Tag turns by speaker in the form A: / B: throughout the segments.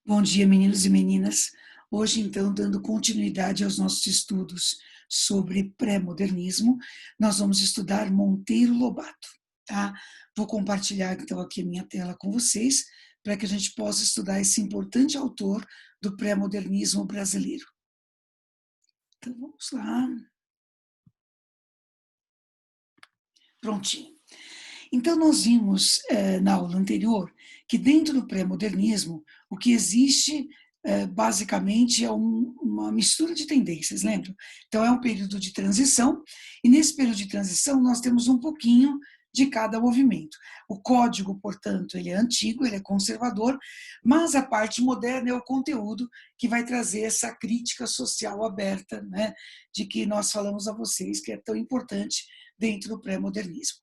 A: Bom dia, meninos e meninas. Hoje, então, dando continuidade aos nossos estudos sobre pré-modernismo, nós vamos estudar Monteiro Lobato, tá? Vou compartilhar, então, aqui a minha tela com vocês, para que a gente possa estudar esse importante autor do pré-modernismo brasileiro. Então, vamos lá. Prontinho. Então, nós vimos na aula anterior que dentro do pré-modernismo o que existe basicamente é uma mistura de tendências, lembra? Então, é um período de transição, e nesse período de transição nós temos um pouquinho de cada movimento. O código, portanto, ele é antigo, ele é conservador, mas a parte moderna é o conteúdo que vai trazer essa crítica social aberta, né, de que nós falamos a vocês, que é tão importante dentro do pré-modernismo.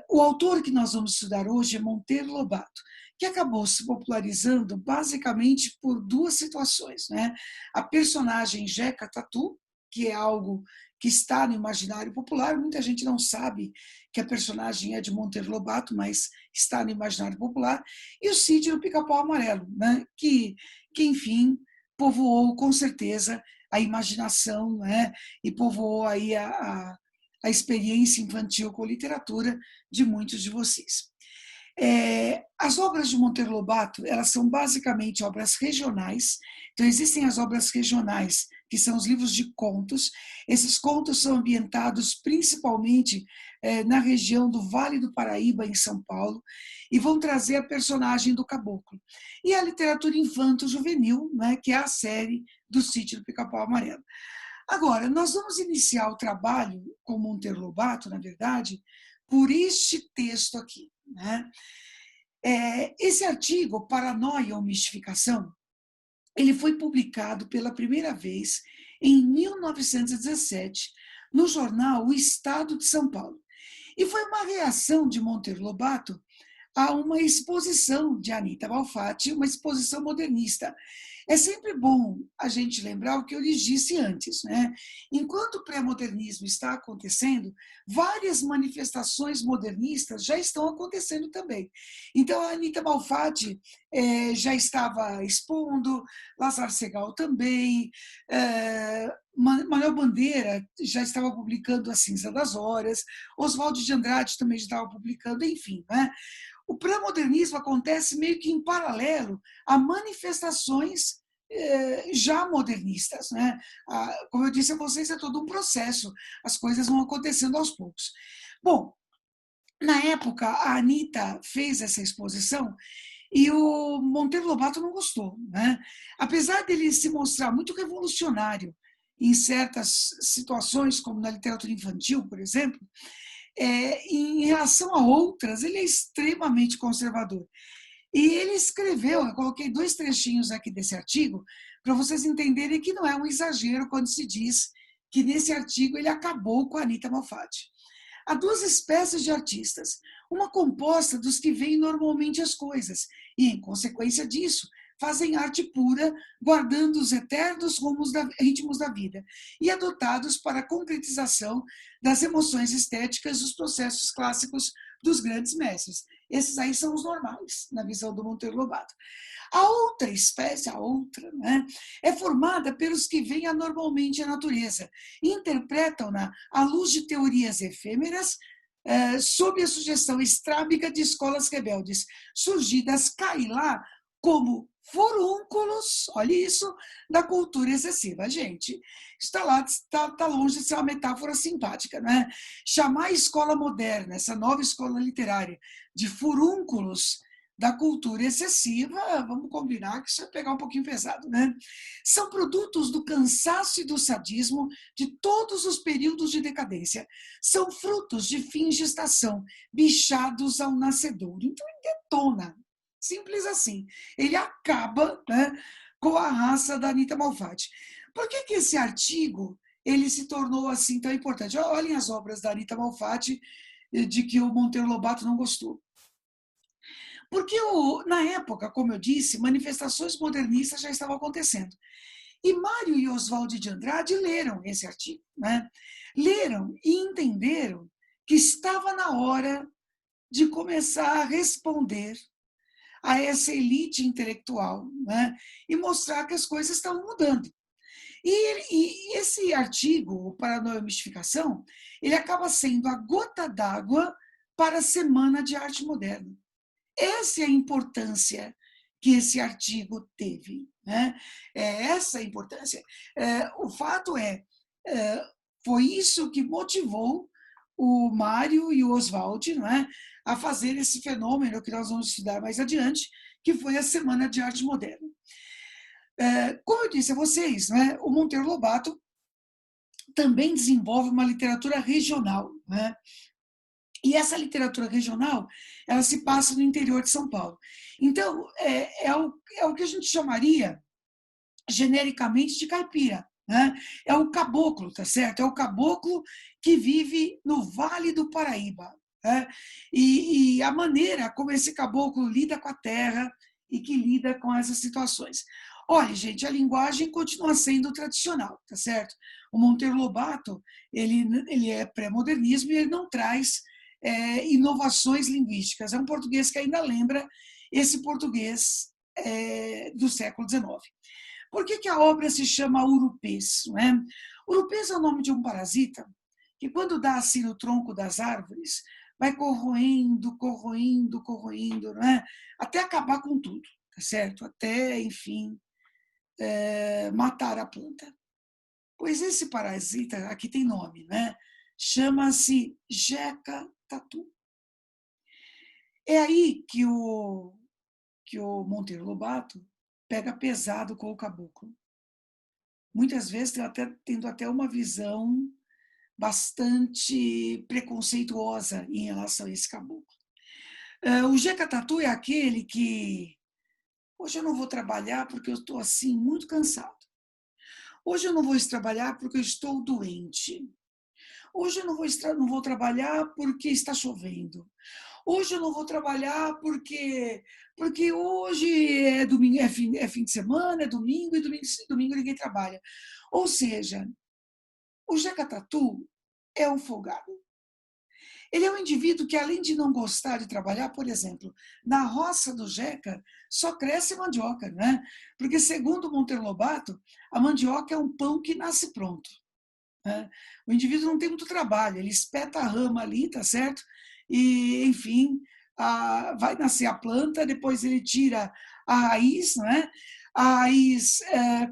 A: O autor que nós vamos estudar hoje é Monteiro Lobato, que acabou se popularizando basicamente por duas situações, né? A personagem Jeca Tatu, que é algo que está no imaginário popular, muita gente não sabe que a personagem é de Monteiro Lobato, mas está no imaginário popular, e o Sítio do Pica-Pau Amarelo, né? que enfim, povoou com certeza a imaginação, né? E povoou aí a experiência infantil com literatura de muitos de vocês. As obras de Monteiro Lobato, elas são basicamente obras regionais. Então, existem as obras regionais, que são os livros de contos. Esses contos são ambientados principalmente na região do Vale do Paraíba, em São Paulo, e vão trazer a personagem do caboclo. E a literatura infanto-juvenil, né, que é a série do Sítio do Pica-Pau Amarelo. Agora, nós vamos iniciar o trabalho com Monteiro Lobato, na verdade, por este texto aqui, né? Esse artigo, Paranoia ou Mistificação, ele foi publicado pela primeira vez em 1917 no jornal O Estado de São Paulo. E foi uma reação de Monteiro Lobato a uma exposição de Anita Malfatti, uma exposição modernista. É sempre bom a gente lembrar o que eu lhes disse antes, né? Enquanto o pré-modernismo está acontecendo, várias manifestações modernistas já estão acontecendo também. Então, a Anita Malfatti já estava expondo, Lázaro Segall também, Manuel Bandeira já estava publicando A Cinza das Horas, Oswaldo de Andrade também já estava publicando, enfim, né? O pré-modernismo acontece meio que em paralelo a manifestações já modernistas, né? Como eu disse a vocês, é todo um processo, as coisas vão acontecendo aos poucos. Bom, na época, a Anitta fez essa exposição e o Monteiro Lobato não gostou, né? Apesar dele se mostrar muito revolucionário em certas situações, como na literatura infantil, por exemplo, em relação a outras, ele é extremamente conservador. E ele escreveu, eu coloquei 2 trechinhos aqui desse artigo, para vocês entenderem que não é um exagero quando se diz que nesse artigo ele acabou com a Anita Malfatti. Há 2 espécies de artistas, uma composta dos que veem normalmente as coisas, e, em consequência disso, fazem arte pura, guardando os eternos ritmos da vida, e adotados para a concretização das emoções estéticas dos processos clássicos dos grandes mestres. Esses aí são os normais, na visão do Monteiro Lobato. A outra espécie, né, é formada pelos que veem anormalmente a natureza e interpretam-na à luz de teorias efêmeras, sob a sugestão estrábica de escolas rebeldes, surgidas cá e lá como furúnculos, olha isso, da cultura excessiva. Gente, está longe de ser uma metáfora simpática, não é? Chamar a escola moderna, essa nova escola literária, de furúnculos da cultura excessiva, vamos combinar que isso vai pegar um pouquinho pesado, né? São produtos do cansaço e do sadismo de todos os períodos de decadência. São frutos de fins de estação, bichados ao nascedouro. Então, ele detona. Simples assim. Ele acaba, né, com a raça da Anita Malfatti. Por que esse artigo ele se tornou assim tão importante? Olhem as obras da Anita Malfatti, de que o Monteiro Lobato não gostou. Porque, na época, como eu disse, manifestações modernistas já estavam acontecendo. E Mário e Oswaldo de Andrade leram esse artigo, né? Leram e entenderam que estava na hora de começar a responder a essa elite intelectual, né? E mostrar que as coisas estão mudando. E esse artigo, o Paranoia e Mistificação, ele acaba sendo a gota d'água para a Semana de Arte Moderna. Essa é a importância que esse artigo teve, né? Essa é a importância. O fato foi isso que motivou o Mário e o Oswald, não é, a fazer esse fenômeno que nós vamos estudar mais adiante, que foi a Semana de Arte Moderna. Como eu disse a vocês, né, o Monteiro Lobato também desenvolve uma literatura regional, né? E essa literatura regional, ela se passa no interior de São Paulo. Então, é o que a gente chamaria, genericamente, de caipira, né? É o caboclo, tá certo? É o caboclo que vive no Vale do Paraíba, né? E a maneira como esse caboclo lida com a terra e que lida com essas situações. Olha, gente, a linguagem continua sendo tradicional, tá certo? O Monteiro Lobato, ele é pré-modernismo e ele não traz inovações linguísticas. É um português que ainda lembra esse português do século XIX. Por que a obra se chama urupês? Não é? Urupês é o nome de um parasita que, quando dá assim no tronco das árvores, vai corroendo, corroendo, corroendo, não é? Até acabar com tudo, tá certo? Até, enfim, matar a planta. Pois esse parasita, aqui tem nome, né? Chama-se Jeca tatu. É aí que o Monteiro Lobato pega pesado com o caboclo. Muitas vezes tendo até uma visão bastante preconceituosa em relação a esse caboclo. O Jeca Tatu é aquele que hoje eu não vou trabalhar porque eu estou assim muito cansado. Hoje eu não vou trabalhar porque eu estou doente. Hoje eu não vou trabalhar porque está chovendo. Hoje eu não vou trabalhar porque hoje é domingo, é fim de semana, é domingo, e domingo ninguém trabalha. Ou seja, o Jeca Tatu é um folgado. Ele é um indivíduo que, além de não gostar de trabalhar, por exemplo, na roça do Jeca só cresce mandioca, né? Porque, segundo Monteiro Lobato, a mandioca é um pão que nasce pronto. Né? O indivíduo não tem muito trabalho, ele espeta a rama ali, tá certo? E, enfim, vai nascer a planta, depois ele tira a raiz, né? A raiz,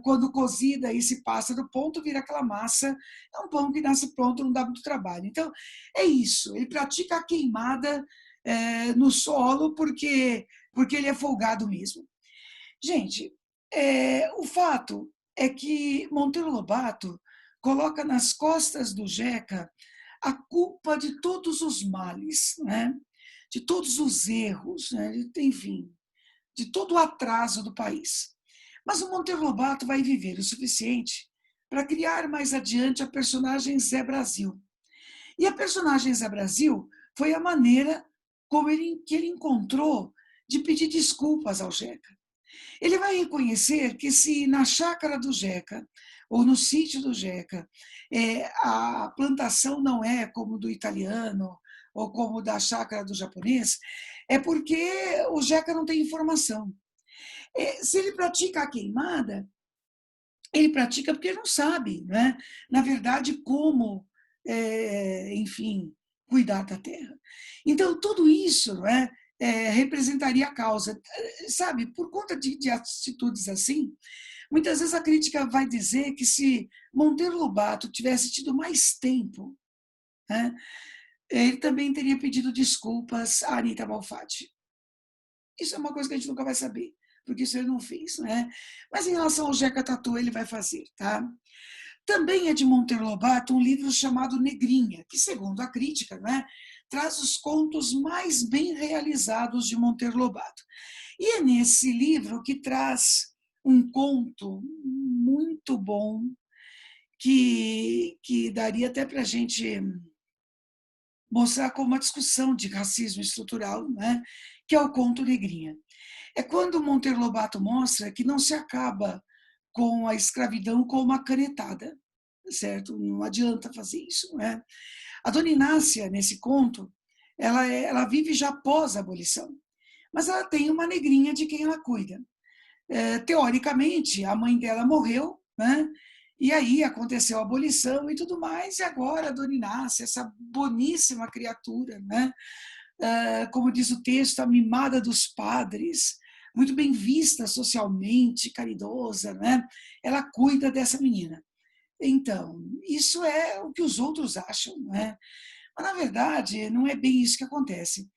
A: quando cozida, aí se passa do ponto, vira aquela massa, é um pão que nasce pronto, não dá muito trabalho. Então, é isso, ele pratica a queimada no solo porque ele é folgado mesmo. Gente, o fato é que Monteiro Lobato coloca nas costas do Jeca a culpa de todos os males, né? De todos os erros, né? Enfim, de todo o atraso do país. Mas o Monteiro Lobato vai viver o suficiente para criar mais adiante a personagem Zé Brasil. E a personagem Zé Brasil foi a maneira que ele encontrou de pedir desculpas ao Jeca. Ele vai reconhecer que, se na chácara do Jeca ou no sítio do Jeca a plantação não é como do italiano ou como da chácara do japonês, é porque o Jeca não tem informação. Se ele pratica a queimada, ele pratica porque ele não sabe, né? Na verdade, como, enfim, cuidar da terra. Então, tudo isso, não é? Representaria a causa. Sabe, por conta de atitudes assim, muitas vezes a crítica vai dizer que, se Monteiro Lobato tivesse tido mais tempo, né, ele também teria pedido desculpas a Anita Malfatti. Isso é uma coisa que a gente nunca vai saber, porque isso ele não fez, né? Mas em relação ao Jeca Tatu, ele vai fazer, tá? Também é de Monteiro Lobato um livro chamado Negrinha, que, segundo a crítica, né, traz os contos mais bem realizados de Monteiro Lobato. E é nesse livro que traz um conto muito bom, que daria até para a gente mostrar como uma discussão de racismo estrutural, né, que é o conto Negrinha. É quando Monteiro Lobato mostra que não se acaba com a escravidão com uma canetada, certo? Não adianta fazer isso, né? A Dona Inácia, nesse conto, ela vive já pós a abolição, mas ela tem uma negrinha de quem ela cuida. Teoricamente, a mãe dela morreu, né? E aí aconteceu a abolição e tudo mais, e agora a Dona Inácia, essa boníssima criatura, né? Como diz o texto, a mimada dos padres, muito bem vista socialmente, caridosa, né? Ela cuida dessa menina. Então, isso é o que os outros acham, né? Mas, na verdade, não é bem isso que acontece.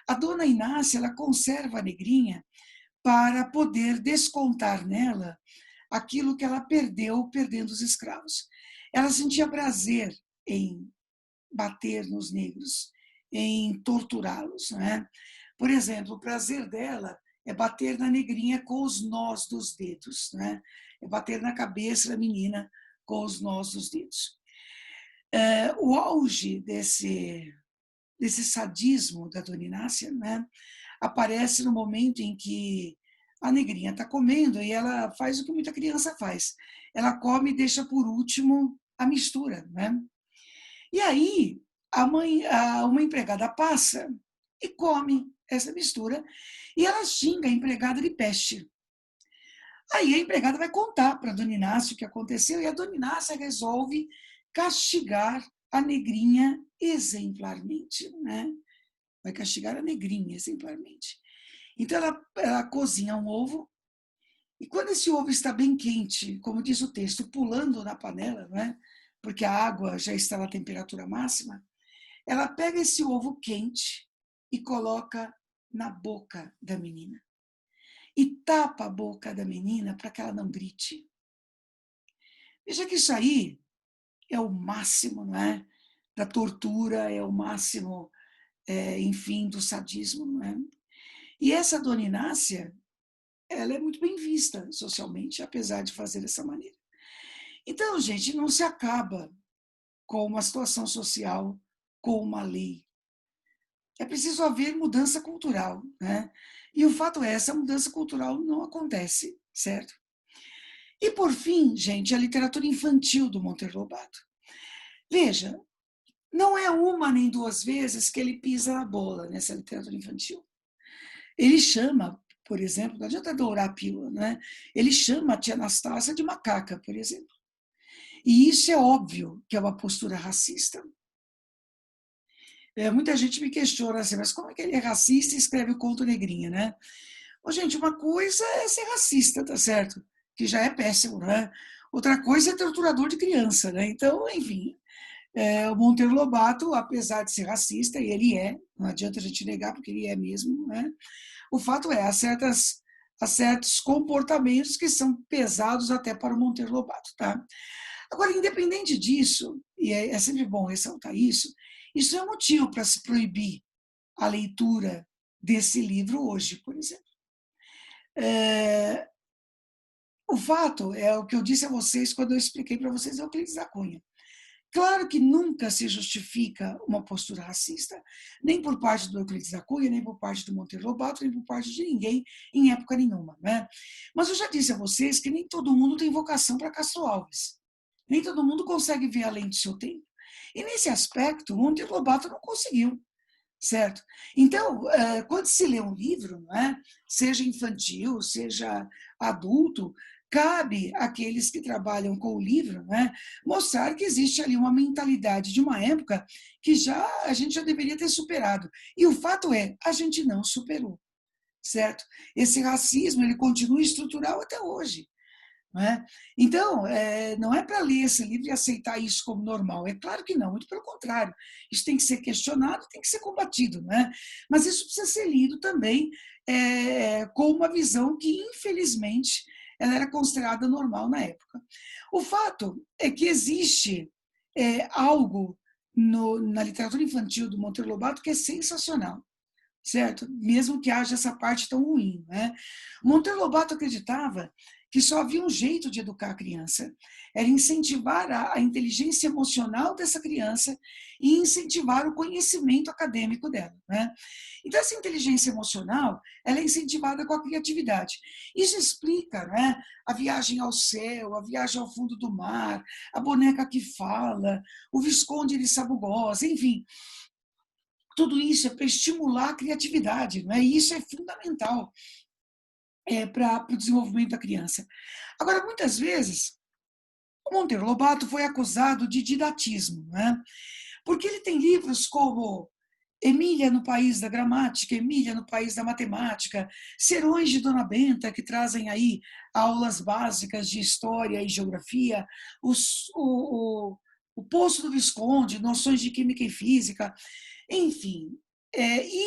A: A Dona Inácia, ela conserva a negrinha para poder descontar nela aquilo que ela perdeu perdendo os escravos. Ela sentia prazer em bater nos negros, em torturá-los, né? Por exemplo, o prazer dela é bater na negrinha com os nós dos dedos, né? É bater na cabeça da menina com os nós dos dedos. O auge desse sadismo da Dona Inácia, né, aparece no momento em que a negrinha está comendo e ela faz o que muita criança faz. Ela come e deixa por último a mistura, né? E aí uma empregada passa e come essa mistura e ela xinga a empregada de peste. Aí a empregada vai contar para a Dona Inácia o que aconteceu e a Dona Inácia resolve castigar a negrinha exemplarmente, né? Vai castigar a negrinha exemplarmente. Então ela cozinha um ovo e quando esse ovo está bem quente, como diz o texto, pulando na panela, né? Porque a água já está na temperatura máxima, ela pega esse ovo quente e coloca na boca da menina. E tapa a boca da menina para que ela não grite. Veja que isso aí é o máximo, não é? Da tortura, é o máximo, enfim, do sadismo, não é? E essa Dona Inácia, ela é muito bem vista socialmente, apesar de fazer dessa maneira. Então, gente, não se acaba com uma situação social, com uma lei. É preciso haver mudança cultural, né? E o fato é, essa mudança cultural não acontece, certo? E, por fim, gente, a literatura infantil do Monteiro Lobato. Veja, não é uma nem duas vezes que ele pisa na bola nessa literatura infantil. Ele chama, por exemplo, não adianta dourar a pílula, né? Ele chama a tia Anastácia de macaca, por exemplo. E isso é óbvio que é uma postura racista. Muita gente me questiona assim, mas como é que ele é racista e escreve o conto negrinha, né? Ô, gente, uma coisa é ser racista, tá certo? Que já é péssimo, né? Outra coisa é torturador de criança, né? Então, enfim, o Monteiro Lobato, apesar de ser racista, e ele é, não adianta a gente negar, porque ele é mesmo, né? O fato é, há certos comportamentos que são pesados até para o Monteiro Lobato, tá? Agora, independente disso, e é sempre bom ressaltar isso é um motivo para se proibir a leitura desse livro hoje, por exemplo. O fato é o que eu disse a vocês quando eu expliquei para vocês Euclides da Cunha. Claro que nunca se justifica uma postura racista, nem por parte do Euclides da Cunha, nem por parte do Monteiro Lobato, nem por parte de ninguém, em época nenhuma, né? Mas eu já disse a vocês que nem todo mundo tem vocação para Castro Alves. Nem todo mundo consegue ver além do seu tempo. E nesse aspecto, o Monteiro Lobato não conseguiu, certo? Então, quando se lê um livro, não é? Seja infantil, seja adulto, cabe àqueles que trabalham com o livro, não é? Mostrar que existe ali uma mentalidade de uma época que a gente já deveria ter superado. E o fato é, a gente não superou, certo? Esse racismo, ele continua estrutural até hoje. Não é? Então, não é para ler esse livro e aceitar isso como normal. É claro que não, muito pelo contrário. Isso tem que ser questionado, tem que ser combatido. Não é? Mas isso precisa ser lido também com uma visão que, infelizmente, ela era considerada normal na época. O fato é que existe algo na literatura infantil do Monteiro Lobato que é sensacional, certo? Mesmo que haja essa parte tão ruim, né? Monteiro Lobato acreditava que só havia um jeito de educar a criança, era incentivar a inteligência emocional dessa criança e incentivar o conhecimento acadêmico dela, né? Então, essa inteligência emocional, ela é incentivada com a criatividade. Isso explica, né, a viagem ao céu, a viagem ao fundo do mar, a boneca que fala, o Visconde de Sabugosa, enfim, tudo isso é para estimular a criatividade, não é? E isso é fundamental para o desenvolvimento da criança. Agora, muitas vezes, o Monteiro Lobato foi acusado de didatismo, né? Porque ele tem livros como Emília no País da Gramática, Emília no País da Matemática, Serões de Dona Benta, que trazem aí aulas básicas de história e geografia, o Poço do Visconde, noções de química e física, enfim,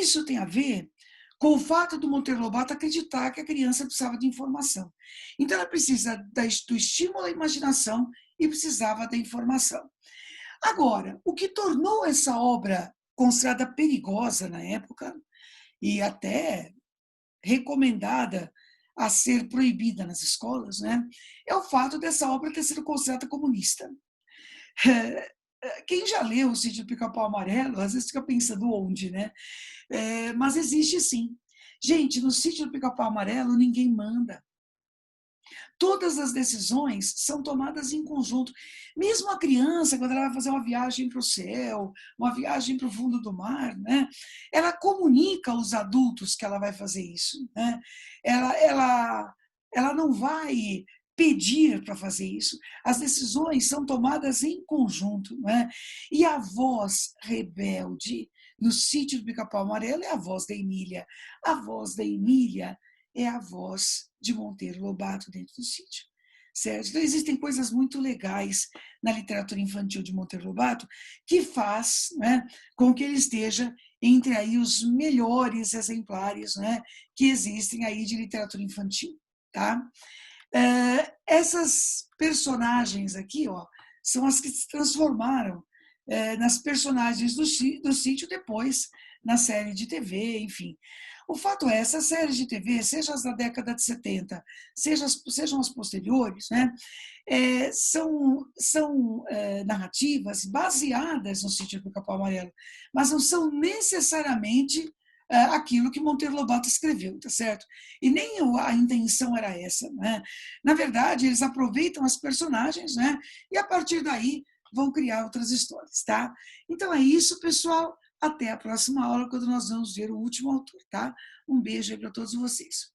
A: isso tem a ver com o fato do Monteiro Lobato acreditar que a criança precisava de informação. Então, ela precisa do estímulo à imaginação e precisava da informação. Agora, o que tornou essa obra considerada perigosa na época e até recomendada a ser proibida nas escolas, né, é o fato dessa obra ter sido considerada comunista. Quem já leu o Sítio do Pica-Pau Amarelo, às vezes fica pensando onde, né? Mas existe sim. Gente, no Sítio do Pica-Pau Amarelo ninguém manda. Todas as decisões são tomadas em conjunto. Mesmo a criança, quando ela vai fazer uma viagem para o céu, uma viagem para o fundo do mar, né, ela comunica aos adultos que ela vai fazer isso. Né? Ela não vai pedir para fazer isso. As decisões são tomadas em conjunto. Né? E a voz rebelde no Sítio do Pica-Pau Amarelo é a voz da Emília. A voz da Emília é a voz de Monteiro Lobato dentro do sítio. Certo? Então, existem coisas muito legais na literatura infantil de Monteiro Lobato que faz, né, com que ele esteja entre aí os melhores exemplares, né, que existem aí de literatura infantil. Tá? Essas personagens aqui, ó, são as que se transformaram nas personagens do sítio depois, na série de TV, enfim. O fato é, essas séries de TV, seja as da década de 70, sejam as posteriores, né, são narrativas baseadas no Sítio do Pica-Pau Amarelo, mas não são necessariamente aquilo que Monteiro Lobato escreveu, tá certo? E nem a intenção era essa, né? Na verdade, eles aproveitam as personagens, né? E a partir daí vão criar outras histórias, tá? Então é isso, pessoal. Até a próxima aula, quando nós vamos ver o último autor, tá? Um beijo aí para todos vocês.